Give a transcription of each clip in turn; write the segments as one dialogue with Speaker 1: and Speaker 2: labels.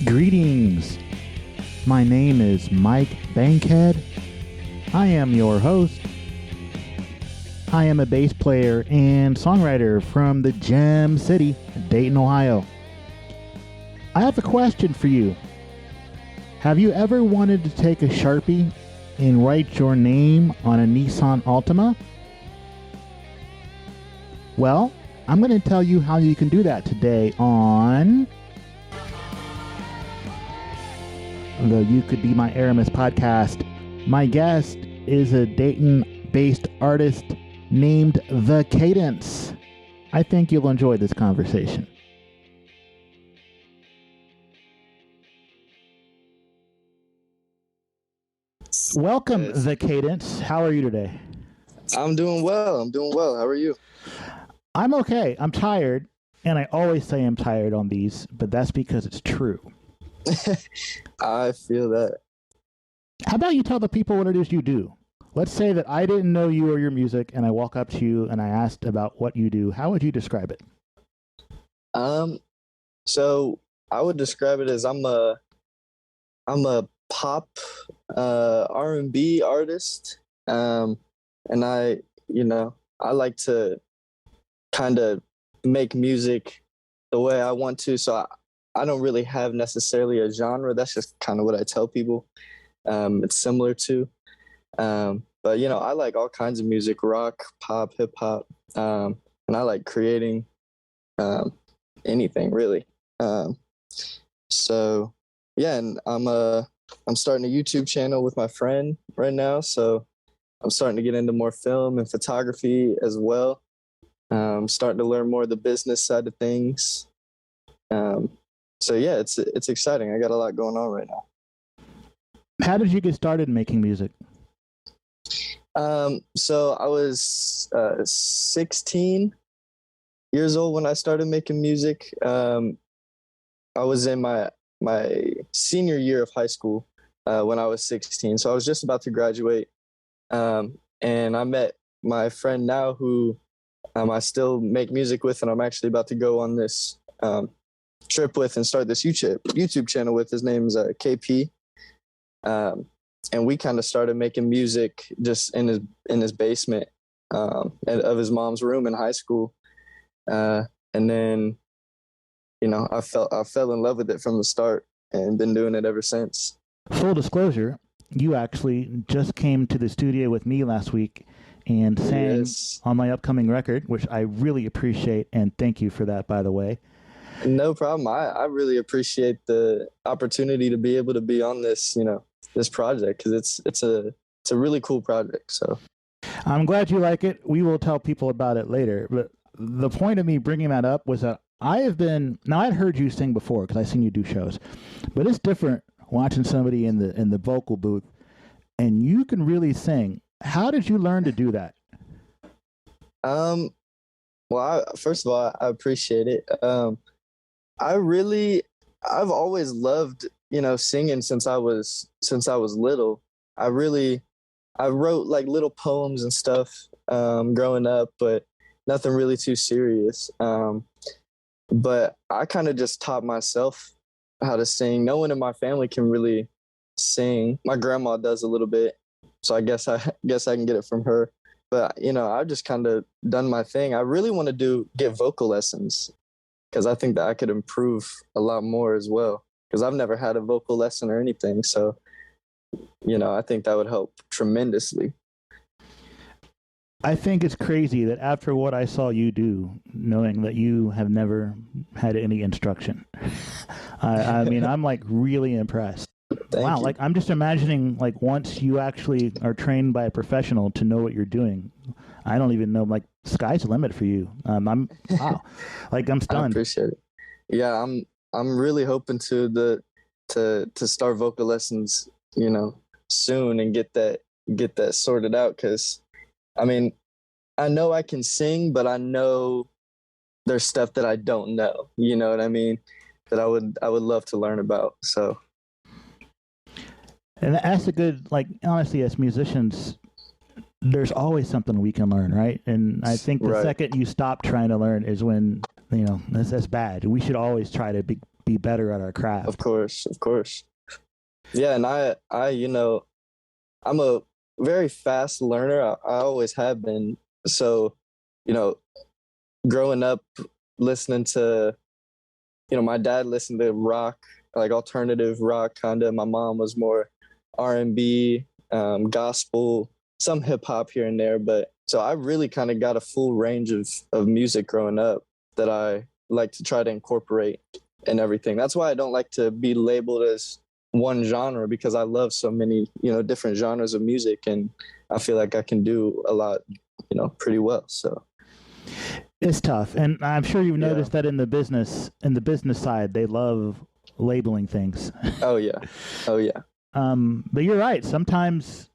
Speaker 1: Greetings. My name is Mike Bankhead. I am your host. I am a bass player and songwriter from the Gem City, Dayton, Ohio. I have a question for you. Have you ever wanted to take a Sharpie and write your name on a Nissan Altima? Well, I'm going to tell you how you can do that today on the You Could Be My Aramis podcast. My guest is a Dayton-based artist named the Kadence. I think you'll enjoy this conversation. Welcome,
Speaker 2: Yes.
Speaker 1: the Kadence. How are you today?
Speaker 2: I'm doing well. How are you?
Speaker 1: I'm okay. I'm tired, and I always say I'm tired on these, but that's because it's true.
Speaker 2: I feel that.
Speaker 1: How about you tell the people what it is you do? Let's say that I didn't know you or your music, and I walk up to you and I asked about what you do. How would you describe it?
Speaker 2: So I would describe it as I'm a pop R&B artist. And I like to kind of make music the way I want to. So I don't really have necessarily a genre. That's just kind of what I tell people. It's similar to. But I like all kinds of music, rock, pop, hip hop. And I like creating anything really. So yeah, and I'm starting a YouTube channel with my friend right now. So I'm starting to get into more film and photography as well. Starting to learn more of the business side of things. So yeah, it's exciting. I got a lot going on right now.
Speaker 1: How did you get started making music?
Speaker 2: So I was 16 years old when I started making music. I was in my senior year of high school when I was 16. So I was just about to graduate. And I met my friend now who I still make music with, and I'm actually about to go on this trip with and start this YouTube channel with. His name's KP. And we kind of started making music just in his basement of his mom's room in high school. And then, I fell in love with it from the start and been doing it ever since.
Speaker 1: Full disclosure, you actually just came to the studio with me last week and sang
Speaker 2: Yes.
Speaker 1: on my upcoming record, which I really appreciate, and thank you for that, by the way.
Speaker 2: No problem. I really appreciate the opportunity to be able to be on this, this project, because it's a really cool project. So
Speaker 1: I'm glad you like it. We will tell people about it later. But the point of me bringing that up was that I'd heard you sing before because I've seen you do shows, but it's different watching somebody in the vocal booth, and you can really sing. How did you learn to do that?
Speaker 2: Well, first of all, I appreciate it. I've always loved, singing since I was little. I wrote like little poems and stuff growing up, but nothing really too serious. But I kind of just taught myself how to sing. No one in my family can really sing. My grandma does a little bit, so I guess I can get it from her. But I've just kind of done my thing. I really want to get vocal lessons because I think that I could improve a lot more as well. Because I've never had a vocal lesson or anything, so I think that would help tremendously.
Speaker 1: I think it's crazy that after what I saw you do, knowing that you have never had any instruction, I mean, I'm like really impressed.
Speaker 2: Thank you.
Speaker 1: Like I'm just imagining like once you actually are trained by a professional to know what you're doing. I don't even know, like sky's the limit for you. I'm like I'm
Speaker 2: I
Speaker 1: stunned.
Speaker 2: appreciate it. Yeah, I'm really hoping to start vocal lessons, soon and get that sorted out. Because I mean, I know I can sing, but I know there's stuff that I don't know. You know what I mean? That I would love to learn about. So.
Speaker 1: And that's a good, like, honestly, as musicians, there's always something we can learn, right? And I think the
Speaker 2: Right.
Speaker 1: second you stop trying to learn is when, that's bad. We should always try to be better at our craft.
Speaker 2: Of course. Yeah, and I'm a very fast learner. I always have been. So, you know, growing up listening to, my dad listened to rock, like alternative rock kind of. My mom was more R&B, gospel, some hip hop here and there. But so I really kind of got a full range of music growing up that I like to try to incorporate in everything. That's why I don't like to be labeled as one genre, because I love so many, different genres of music, and I feel like I can do a lot, pretty well. So
Speaker 1: it's tough, and I'm sure you've noticed that in the business side, they love labeling things.
Speaker 2: Oh yeah.
Speaker 1: But you're right. Sometimes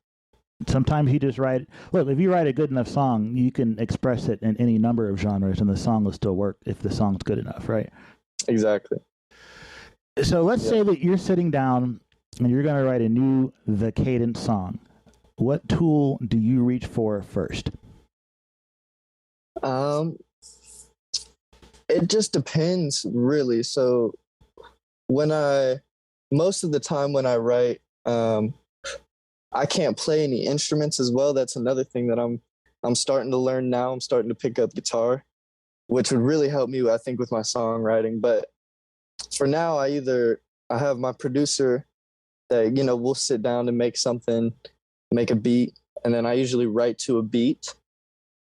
Speaker 1: you just write. Look, if you write a good enough song, you can express it in any number of genres, and the song will still work if the song's good enough, right?
Speaker 2: Exactly.
Speaker 1: So let's say that you're sitting down and you're going to write a new The Kadence song. What tool do you reach for first?
Speaker 2: It just depends, really. So most of the time when I write, I can't play any instruments as well. That's another thing that I'm starting to learn now. I'm starting to pick up guitar, which would really help me, I think, with my songwriting. But for now, I have my producer that, we'll sit down and make a beat, and then I usually write to a beat,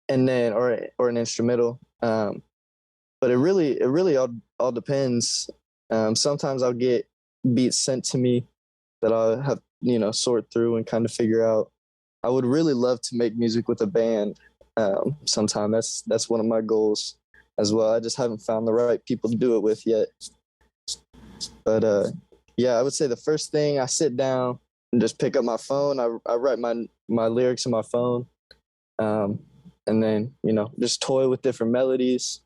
Speaker 2: and then or an instrumental. But it really all depends. Sometimes I'll get beats sent to me that I'll have, sort through and kind of figure out. I would really love to make music with a band sometime. That's one of my goals as well. I just haven't found the right people to do it with yet. But yeah, I would say the first thing, I sit down and just pick up my phone. I write my lyrics in my phone, and then, just toy with different melodies.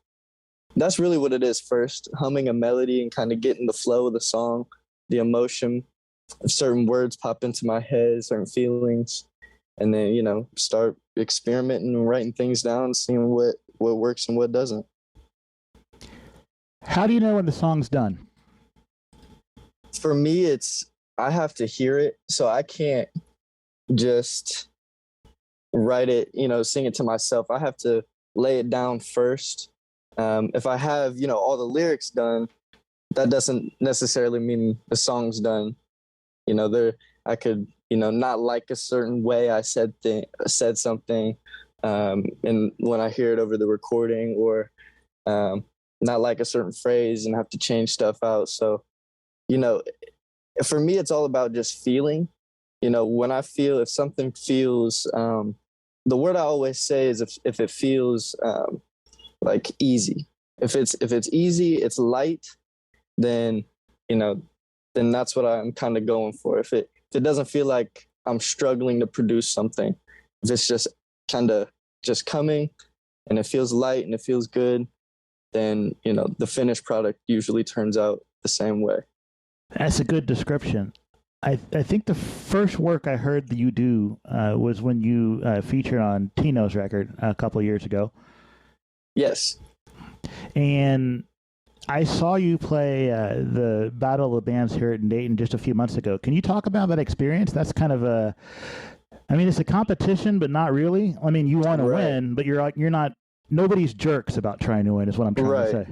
Speaker 2: That's really what it is first, humming a melody and kind of getting the flow of the song, the emotion. Certain words pop into my head, certain feelings, and then, start experimenting and writing things down and seeing what works and what doesn't.
Speaker 1: How do you know when the song's done?
Speaker 2: For me, I have to hear it, so I can't just write it, sing it to myself. I have to lay it down first. If I have, all the lyrics done, that doesn't necessarily mean the song's done. I could, not like a certain way I said something, and when I hear it over the recording, or not like a certain phrase and have to change stuff out. So, for me, it's all about just feeling. If something feels, the word I always say is if it feels like easy. If it's easy, it's light, then then that's what I'm kind of going for. If it doesn't feel like I'm struggling to produce something, if it's just kind of just coming and it feels light and it feels good, then the finished product usually turns out the same way.
Speaker 1: That's a good description. I think the first work I heard that you do was when you featured on Tino's record a couple of years ago.
Speaker 2: Yes.
Speaker 1: And I saw you play the Battle of the Bands here in Dayton just a few months ago. Can you talk about that experience? That's kind of it's a competition, but not really. I mean, you want to win, but you're not, nobody's jerks about trying to win is what I'm trying to say.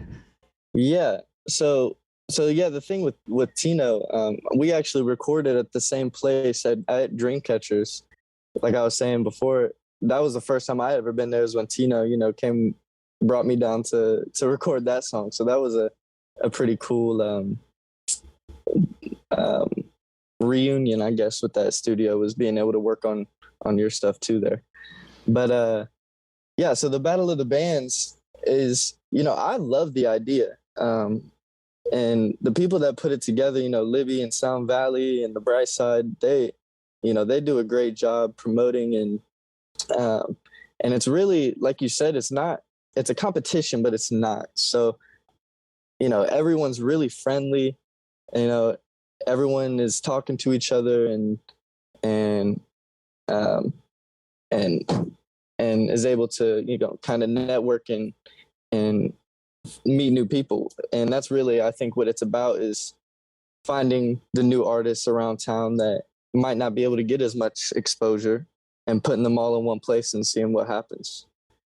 Speaker 2: Yeah. So yeah, the thing with Tino, we actually recorded at the same place at Dreamcatchers. Like I was saying before, that was the first time I had ever been there, was when Tino, brought me down to record that song. So that was a pretty cool reunion, I guess, with that studio, was being able to work on your stuff too there. But yeah, so the Battle of the Bands is, I love the idea. And the people that put it together, Libby and Sound Valley and the Bright Side, they do a great job promoting, and it's really, like you said, it's a competition, but it's not. So, everyone's really friendly, everyone is talking to each other and is able to, kind of network and meet new people. And that's really, I think, what it's about, is finding the new artists around town that might not be able to get as much exposure, and putting them all in one place and seeing what happens.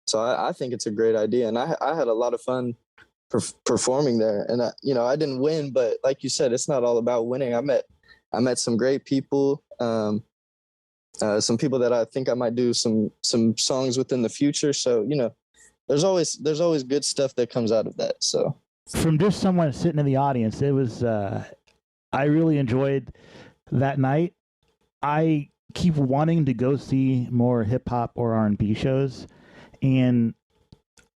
Speaker 2: So I think it's a great idea. And I had a lot of fun performing there. And, I didn't win, but like you said, it's not all about winning. I met some great people, some people that I think I might do some songs with in the future. So, there's always good stuff that comes out of that. So
Speaker 1: from just someone sitting in the audience, it was, I really enjoyed that night. I keep wanting to go see more hip hop or R&B shows, and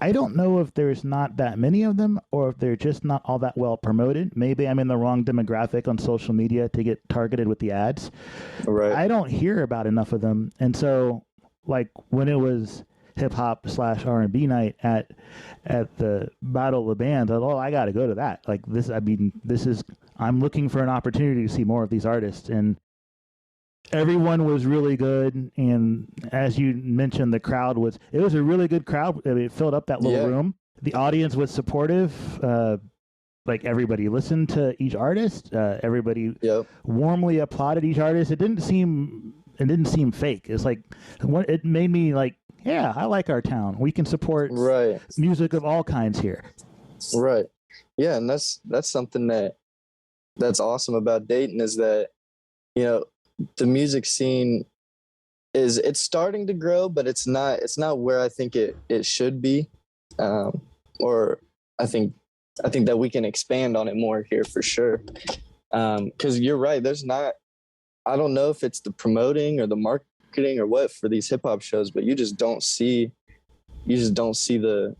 Speaker 1: I don't know if there's not that many of them or if they're just not all that well promoted. Maybe I'm in the wrong demographic on social media to get targeted with the ads.
Speaker 2: Right.
Speaker 1: I don't hear about enough of them. And so, like, when it was hip hop / R&B night at the Battle of the Bands, I thought, I got to go to that. Like, I'm looking for an opportunity to see more of these artists. And everyone was really good, and as you mentioned, the crowd was a really good crowd. I mean, it filled up that little room. The audience was supportive. Like, everybody listened to each artist. Everybody warmly applauded each artist. It didn't seem fake. It's like, it made me like, yeah, I like our town. We can support music of all kinds here.
Speaker 2: Right. Yeah, and that's something that's awesome about Dayton, is that, the music scene it's starting to grow, but it's not where I think it should be. Or I think that we can expand on it more here for sure. 'Cause you're right. I don't know if it's the promoting or the marketing or what for these hip hop shows, but you just don't see the,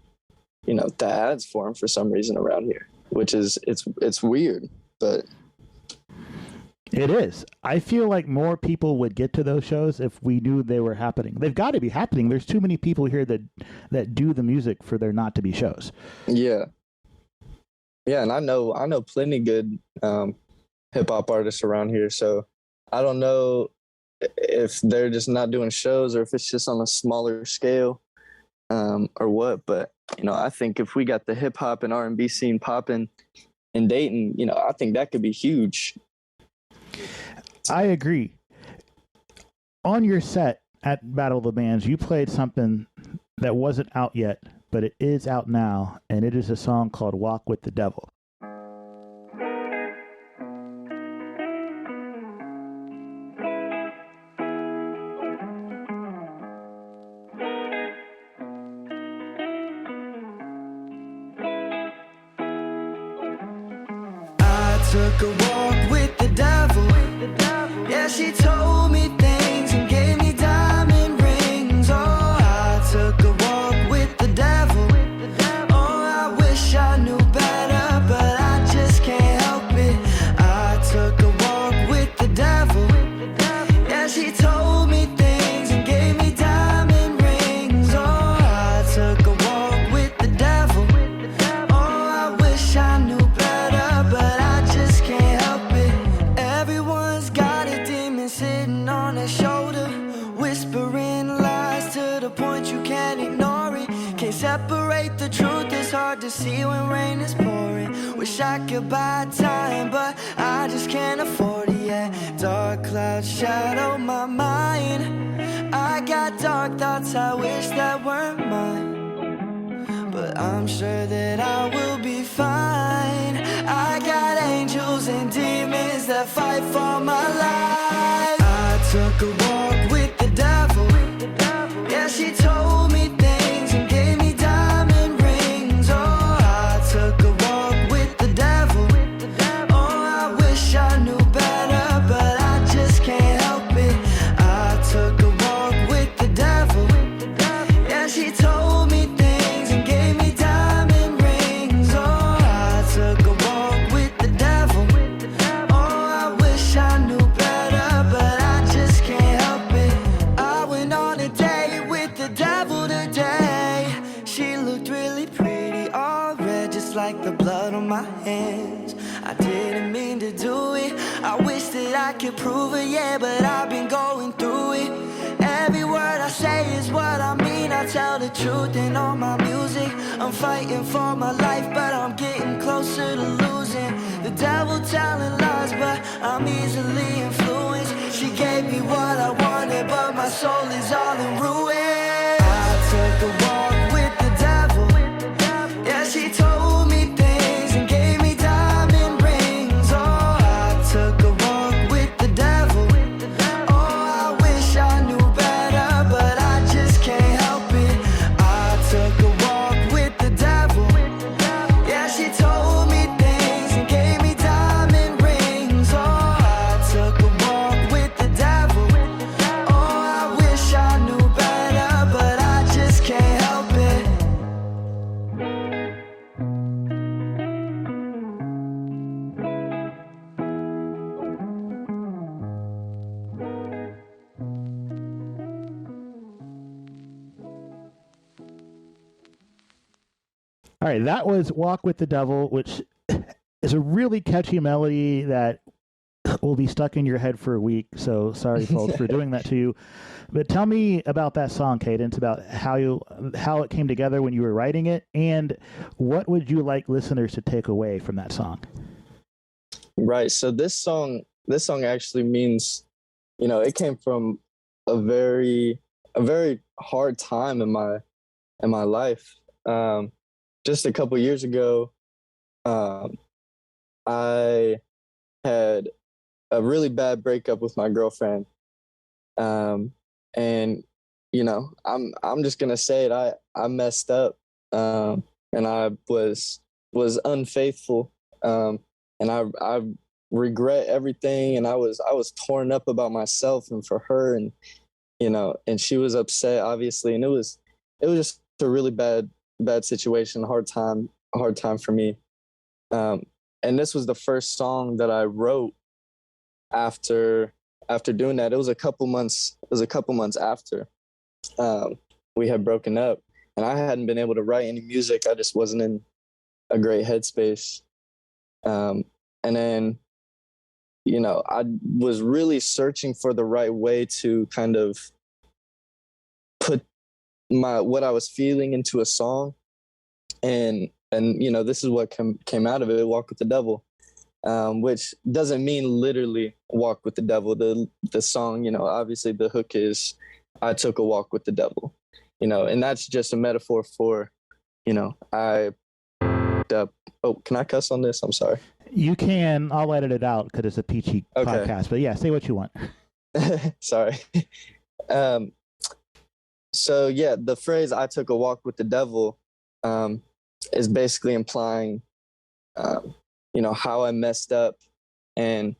Speaker 2: the ads for them for some reason around here, which is, it's weird, but
Speaker 1: it is. I feel like more people would get to those shows if we knew they were happening. They've got to be happening. There's too many people here that do the music for there not to be shows.
Speaker 2: Yeah. Yeah, and I know plenty good hip hop artists around here. So I don't know if they're just not doing shows or if it's just on a smaller scale, or what. But I think if we got the hip hop and R&B scene popping in Dayton, I think that could be huge.
Speaker 1: I agree. On your set at Battle of the Bands, you played something that wasn't out yet, but it is out now, and it is a song called Walk with the Devil.
Speaker 3: I took a walk with the devil. Yeah, she told me things and gave me diamond rings. Oh, I took a walk with the devil. Oh, I wish I knew better, but I just can't help it. I took a walk with the devil. Yeah, she told me things and gave me diamond rings. Oh, I took a walk with the devil. Oh, I wish I knew better, but I just can't help it. Everyone's got a demon sitting on their shoulder, whispering lies to the point you can't ignore it. Can't separate the truth, it's hard to see when rain is pouring. Wish I could buy time, but I just can't afford it yet. Dark clouds shadow my mind. I got dark thoughts I wish that weren't mine, but I'm sure that I will be fine. I got angels and demons that fight for my life. I took a walk with the devil. Yeah, she told me things and gave me diamond rings. Oh, I took a walk with the devil. Oh, I wish I knew better, but I just can't help it. I took a walk with the devil. Yeah, she told me things and gave me diamond rings. Oh, I took a walk with the devil. Oh, I wish I knew better, but I just can't help it. I went on a date with the devil today. She looked really pretty, all red, just like the blood on my hands. I didn't mean to do it. I wish that I could prove it, yeah, but I've been going through it. Every word I say is what I mean. I tell the truth in all my music. I'm fighting for my life, but I'm getting closer to losing. The devil telling lies, but I'm easily influenced. She gave me what I wanted, but my soul is all in ruin. I took a walk with the devil. Yeah, she told me things and gave me diamond rings. Oh, I took a walk with the devil. Oh, I wish I knew better, but I just can't help it. I took a walk with the devil. Yeah, she told me things and gave me diamond rings. Oh, I took a walk with the devil. Oh, I wish I knew better, but I just can't help it.
Speaker 1: All right, that was Walk with the Devil, which is a really catchy melody that will be stuck in your head for a week. So sorry, folks, for doing that to you. But tell me about that song, Kadence, about how it came together when you were writing it, and what would you like listeners to take away from that song?
Speaker 2: Right. So this song actually means, it came from a very hard time in my life. Just a couple years ago, I had a really bad breakup with my girlfriend. And I'm just gonna say it. I messed up, and I was unfaithful, and I regret everything. And I was torn up about myself and for her, and and she was upset, obviously, and it was just a really bad situation, hard time for me. And this was the first song that I wrote after doing that. It was a couple months after we had broken up, and I hadn't been able to write any music. I just wasn't in a great headspace. And then, I was really searching for the right way to kind of put what I was feeling into a song. And this is what came out of it, Walk with the Devil. Which doesn't mean literally walk with the devil. The song, obviously the hook is, I took a walk with the devil, and that's just a metaphor for, I, oh, can I cuss on this? I'm sorry.
Speaker 1: You can. I'll edit it out because it's a peachy podcast, but yeah, say what you want.
Speaker 2: Sorry. So yeah, the phrase, I took a walk with the devil, is basically implying, how I messed up, and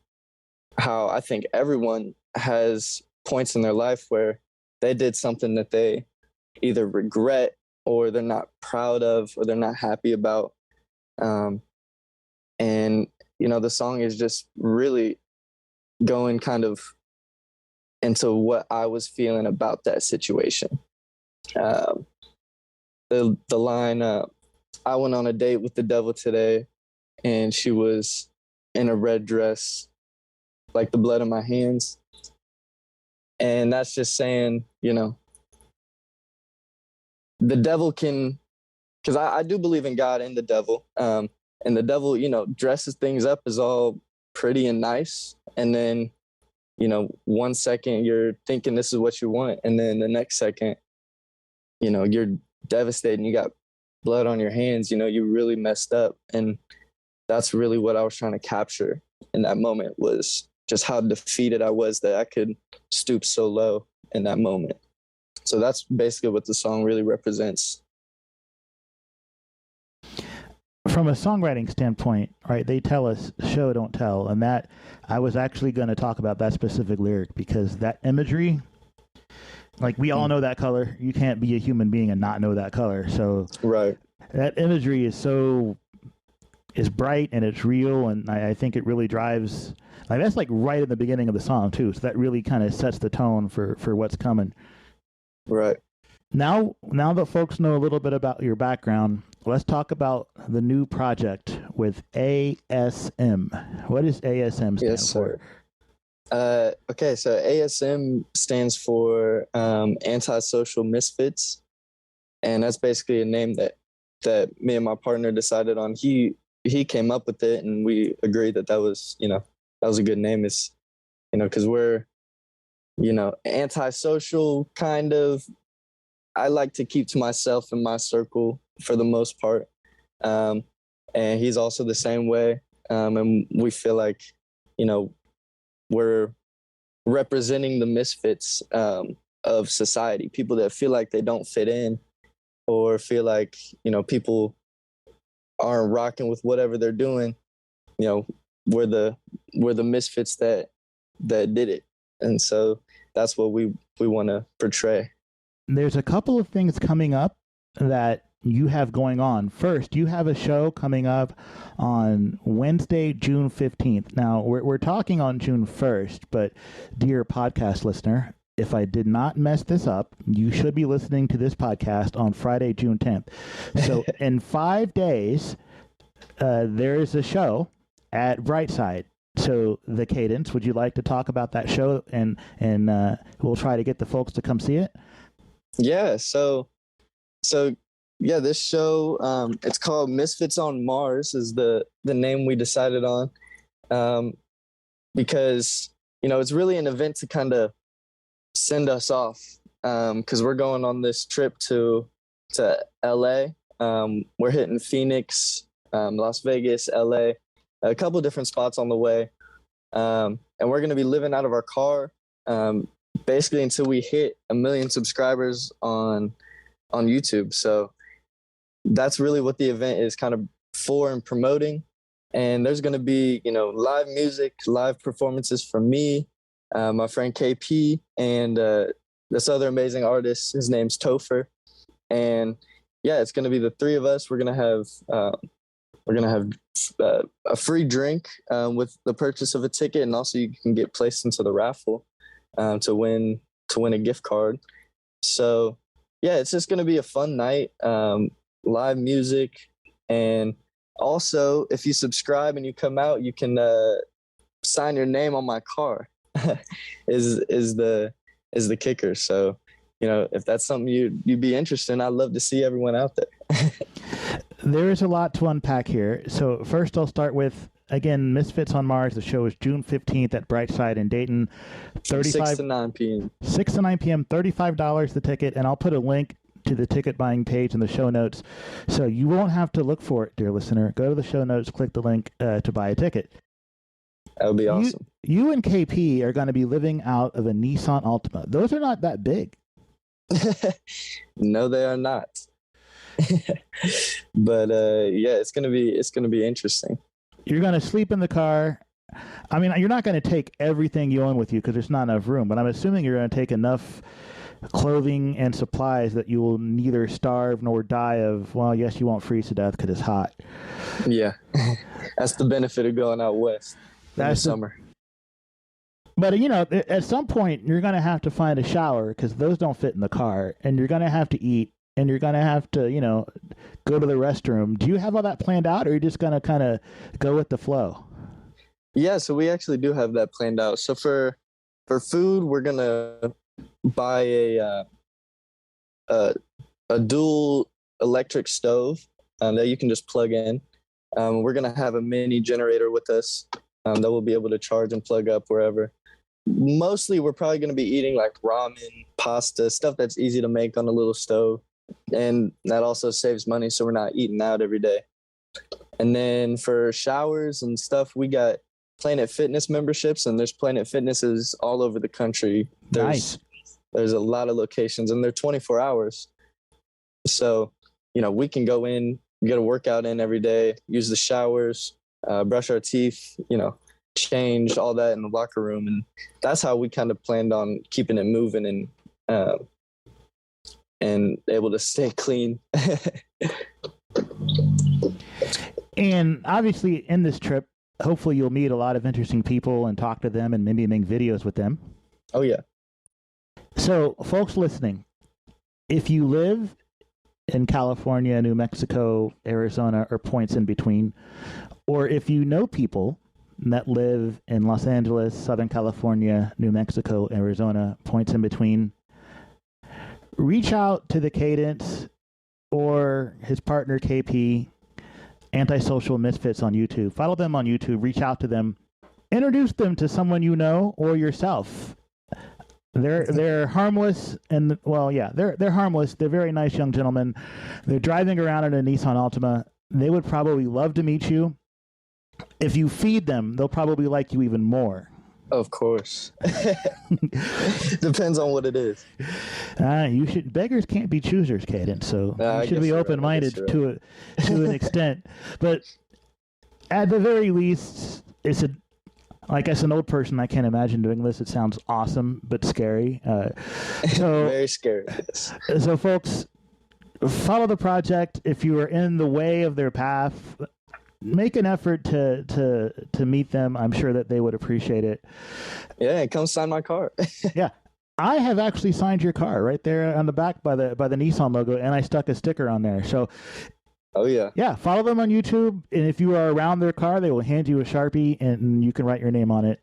Speaker 2: how I think everyone has points in their life where they did something that they either regret or they're not proud of or they're not happy about. And, the song is just really going kind of into what I was feeling about that situation. The line, I went on a date with the devil today, and she was in a red dress, like the blood on my hands. And that's just saying, the devil can, because I do believe in God and the devil. And the devil, dresses things up as all pretty and nice. And then, 1 second you're thinking this is what you want. And then the next second, you're devastated and you got blood on your hands, you really messed up. And that's really what I was trying to capture in that moment, was just how defeated I was that I could stoop so low in that moment. So that's basically what the song really represents.
Speaker 1: From a songwriting standpoint, right, they tell us show, don't tell. And that, I was actually going to talk about that specific lyric, because that imagery, like, we all know that color. You can't be a human being and not know that color. So
Speaker 2: right,
Speaker 1: that imagery is bright and it's real, and I think it really drives, like, that's like right at the beginning of the song too, so that really kind of sets the tone for what's coming.
Speaker 2: Right.
Speaker 1: Now that folks know a little bit about your background, let's talk about the new project with ASM. What does ASM stand
Speaker 2: Yes,
Speaker 1: for?
Speaker 2: Okay, so ASM stands for Antisocial Misfits, and that's basically a name that me and my partner decided on. He came up with it, and we agreed that was that was a good name. It's because we're antisocial kind of. I like to keep to myself and my circle for the most part, and he's also the same way. And we feel like we're representing the misfits of society, people that feel like they don't fit in, or feel like people aren't rocking with whatever they're doing. We're the misfits that did it, and so that's what we want to portray.
Speaker 1: There's a couple of things coming up that you have going on. First, you have a show coming up on Wednesday, June 15th. Now, we're talking on June 1st, but dear podcast listener, if I did not mess this up, you should be listening to this podcast on Friday, June 10th. So in 5 days, there is a show at Brightside. So the Kadence, would you like to talk about that show, and we'll try to get the folks to come see it?
Speaker 2: Yeah. So yeah, this show, it's called Misfits on Mars is the name we decided on, because it's really an event to kind of send us off, because we're going on this trip to LA. We're hitting Phoenix, Las Vegas, LA, a couple of different spots on the way, and we're going to be living out of our car basically until we hit 1 million subscribers on YouTube. So that's really what the event is kind of for and promoting. And there's going to be live music, live performances from me, my friend KP, and this other amazing artist. His name's Topher. And yeah, it's going to be the three of us. We're going to have a free drink with the purchase of a ticket, and also you can get placed into the raffle to win a gift card. So yeah, it's just going to be a fun night, live music, and also if you subscribe and you come out, you can sign your name on my car. is the kicker. So if that's something you'd be interested in, I'd love to see everyone out there.
Speaker 1: There is a lot to unpack here. So first I'll start with, again, Misfits on Mars. The show is June 15th at Brightside in Dayton.
Speaker 2: 6 to 9 p.m.
Speaker 1: 6 to 9 p.m., $35 the ticket, and I'll put a link to the ticket buying page in the show notes. So you won't have to look for it, dear listener. Go to the show notes, click the link to buy a ticket.
Speaker 2: That would be awesome.
Speaker 1: You and KP are going to be living out of a Nissan Altima. Those are not that big.
Speaker 2: No, they are not. But yeah, it's gonna be interesting.
Speaker 1: You're gonna sleep in the car. I mean, you're not gonna take everything you own with you because there's not enough room. But I'm assuming you're gonna take enough clothing and supplies that you will neither starve nor die of. Well, yes, you won't freeze to death because it's hot.
Speaker 2: Yeah, that's the benefit of going out west in the summer.
Speaker 1: But at some point you're gonna have to find a shower because those don't fit in the car, and you're gonna have to eat. And you're going to have to, go to the restroom. Do you have all that planned out, or are you just going to kind of go with the flow?
Speaker 2: Yeah, so we actually do have that planned out. So for food, we're going to buy a dual electric stove that you can just plug in. We're going to have a mini generator with us that we'll be able to charge and plug up wherever. Mostly, we're probably going to be eating like ramen, pasta, stuff that's easy to make on a little stove. And that also saves money, so we're not eating out every day. And then for showers and stuff, we got Planet Fitness memberships, and there's Planet Fitnesses all over the country. There's a lot of locations, and they're 24 hours. So, we can go in, get a workout in every day, use the showers, brush our teeth, change, all that in the locker room. And that's how we kind of planned on keeping it moving and able to stay clean.
Speaker 1: And obviously in this trip, hopefully you'll meet a lot of interesting people and talk to them and maybe make videos with them.
Speaker 2: Oh, yeah.
Speaker 1: So folks listening, if you live in California, New Mexico, Arizona, or points in between, or if you know people that live in Los Angeles, Southern California, New Mexico, Arizona, points in between, reach out to the Kadence or his partner KP, Antisocial Misfits on YouTube. Follow them on YouTube. Reach out to them. Introduce them to someone you know or yourself. They're harmless and they're harmless. They're very nice young gentlemen. They're driving around in a Nissan Altima. They would probably love to meet you. If you feed them, they'll probably like you even more.
Speaker 2: Of course. Depends on what it is.
Speaker 1: Beggars can't be choosers, Kadence. So you should be open-minded to an extent. But at the very least, as an old person, I can't imagine doing this. It sounds awesome, but scary.
Speaker 2: Very scary. Yes.
Speaker 1: So, folks, follow the project. If you are in the way of their path, make an effort to meet them. I'm sure that they would appreciate it.
Speaker 2: Yeah, come sign my car.
Speaker 1: Yeah. I have actually signed your car right there on the back by the Nissan logo, and I stuck a sticker on there. So,
Speaker 2: oh yeah.
Speaker 1: Yeah, follow them on YouTube, and if you are around their car, they will hand you a Sharpie, and you can write your name on it.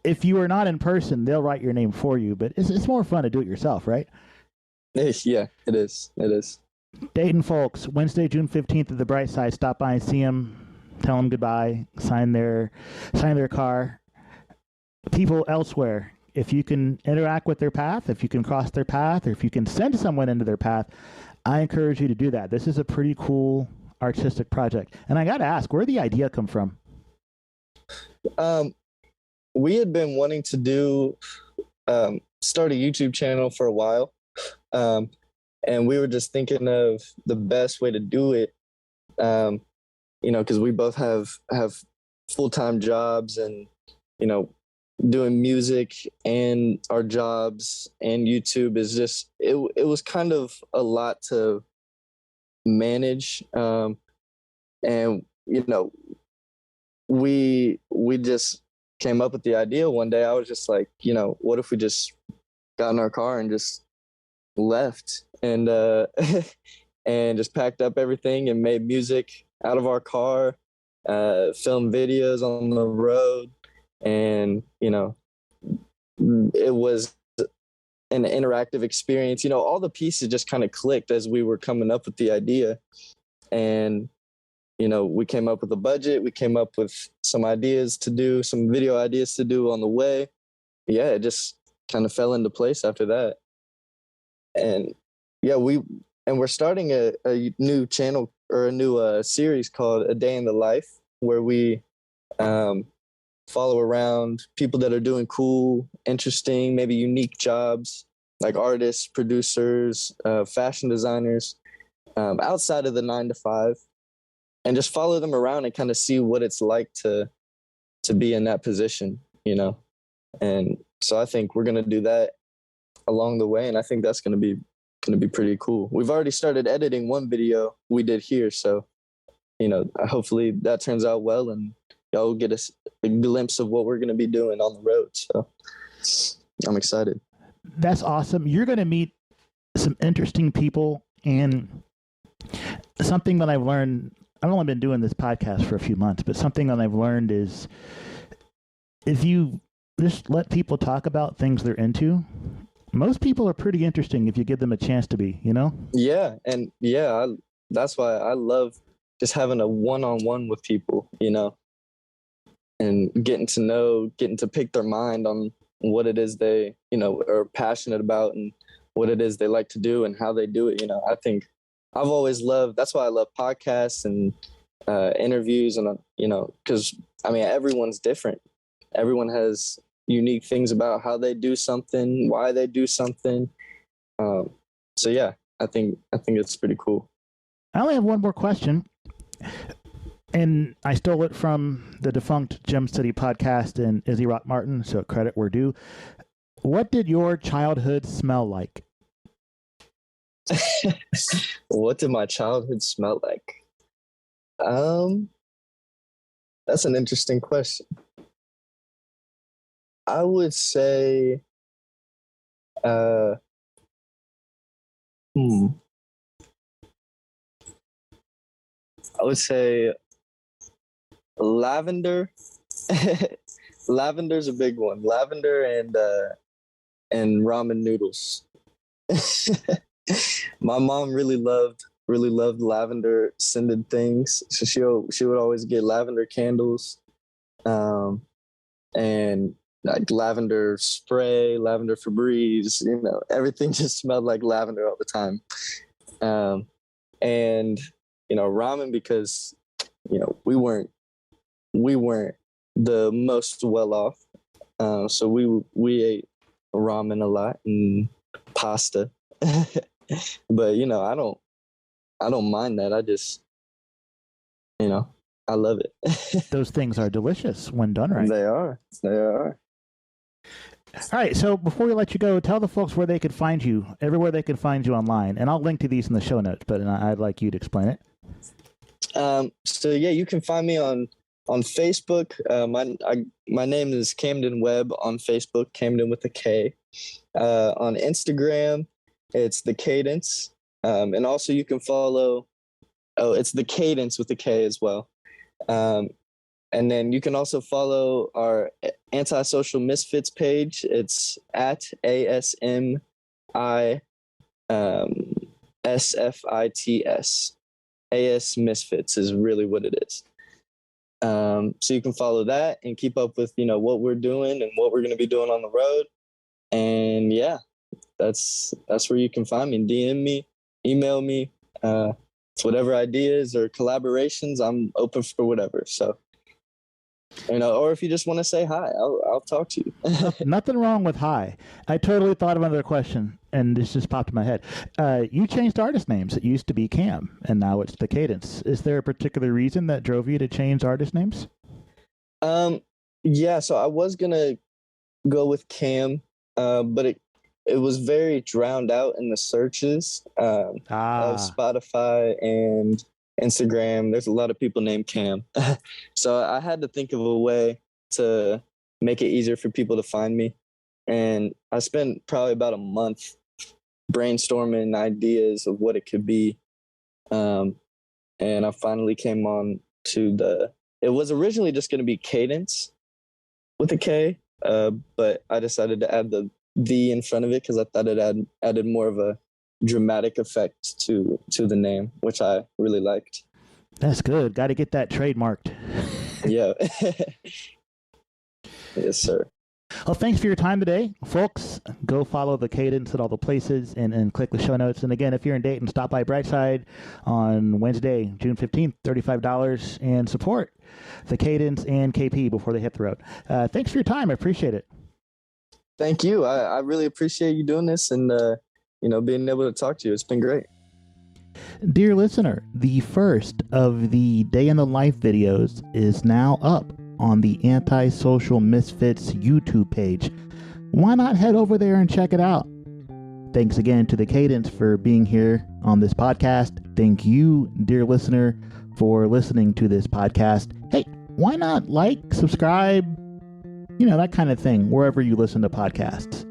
Speaker 1: If you are not in person, they'll write your name for you, but it's more fun to do it yourself, right?
Speaker 2: Yeah, it is. It is.
Speaker 1: Dayton folks, Wednesday, June 15th at the Bright Side. Stop by and see them. Tell them goodbye. Sign their car. People elsewhere, if you can interact with their path, if you can cross their path, or if you can send someone into their path, I encourage you to do that. This is a pretty cool artistic project. And I got to ask, where did the idea come from?
Speaker 2: We had been wanting to start a YouTube channel for a while. And we were just thinking of the best way to do it. Because we both have full-time jobs and, doing music and our jobs and YouTube is just, it was kind of a lot to manage. And, we just came up with the idea one day. I was just like, what if we just got in our car and just left and and just packed up everything and made music out of our car, filmed videos on the road, and it was an interactive experience. All the pieces just kind of clicked as we were coming up with the idea, and we came up with a budget. We came up with some video ideas to do on the way. Yeah, it just kind of fell into place after that. And yeah, we're starting a new channel or a new series called A Day in the Life, where we follow around people that are doing cool, interesting, maybe unique jobs, like artists, producers, fashion designers, outside of the 9-to-5, and just follow them around and kind of see what it's like to be in that position, And so I think we're going to do that along the way, and I think that's going to be pretty cool. We've already started editing one video we did here, so hopefully that turns out well, and y'all will get a glimpse of what we're going to be doing on the road. So I'm excited.
Speaker 1: That's awesome. You're going to meet some interesting people, and something that I've learned, I've only been doing this podcast for a few months, but something that I've learned is if you just let people talk about things they're into, most people are pretty interesting if you give them a chance to be,
Speaker 2: Yeah. And that's why I love just having a one-on-one with people, and getting to pick their mind on what it is they, are passionate about and what it is they like to do and how they do it. I think I've always loved, that's why I love podcasts and interviews and, because everyone's different. Everyone has unique things about how they do something, why they do something. So yeah, I think it's pretty cool.
Speaker 1: I only have one more question, and I stole it from the defunct Gem City podcast and Izzy Rock Martin, so credit where due. What did your childhood smell like?
Speaker 2: What did my childhood smell like? That's an interesting question. I would say, I would say lavender Lavender's a big one. Lavender and ramen noodles. My mom really loved lavender scented things. So she would always get lavender candles, and like lavender spray, lavender Febreze. Everything just smelled like lavender all the time. And ramen, because we weren't the most well off, so we ate ramen a lot and pasta. But I don't mind that. I just I love it.
Speaker 1: Those things are delicious when done right.
Speaker 2: They are.
Speaker 1: All right, so before we let you go, tell the folks where they could find you, everywhere they can find you online, and I'll link to these in the show notes, but I'd like you to explain it.
Speaker 2: So yeah, you can find me on Facebook. My name is Kamden Webb on Facebook, Kamden with a K. On Instagram, it's the Kadence, and also you can follow. Oh, it's the Kadence with a K as well. And then you can also follow our Antisocial Misfits page. It's at ASMI SFITS. AS Misfits is really what it is. So you can follow that and keep up with what we're doing and what we're going to be doing on the road. And yeah, that's where you can find me. DM me, email me, whatever ideas or collaborations. I'm open for whatever. So. Or if you just want to say hi, I'll talk to you.
Speaker 1: Nothing wrong with hi. I totally thought of another question, and this just popped in my head. You changed artist names. It used to be Cam, and now it's the Kadence. Is there a particular reason that drove you to change artist names?
Speaker 2: Yeah, so I was gonna go with Cam, but it was very drowned out in the searches of Spotify and Instagram. There's a lot of people named Cam. So I had to think of a way to make it easier for people to find me. And I spent probably about a month brainstorming ideas of what it could be. And I finally came on to it was originally just going to be Kadence with a K, but I decided to add the in front of it because I thought it added more of a dramatic effect to the name, which I really liked.
Speaker 1: That's good. Got to get that trademarked.
Speaker 2: Yeah. Yes, sir.
Speaker 1: Well, thanks for your time today, folks. Go follow the Kadence at all the places and click the show notes. And again, if you're in Dayton, stop by Brightside on Wednesday, June 15th, $35, and support the Kadence and KP before they hit the road. Thanks for your time. I appreciate it.
Speaker 2: Thank you. I really appreciate you doing this and being able to talk to you. It's been great.
Speaker 1: Dear listener, the first of the Day in the Life videos is now up on the Antisocial Misfits YouTube page. Why not head over there and check it out? Thanks again to the Kadence for being here on this podcast. Thank you, dear listener, for listening to this podcast. Hey, why not like, subscribe, that kind of thing, wherever you listen to podcasts.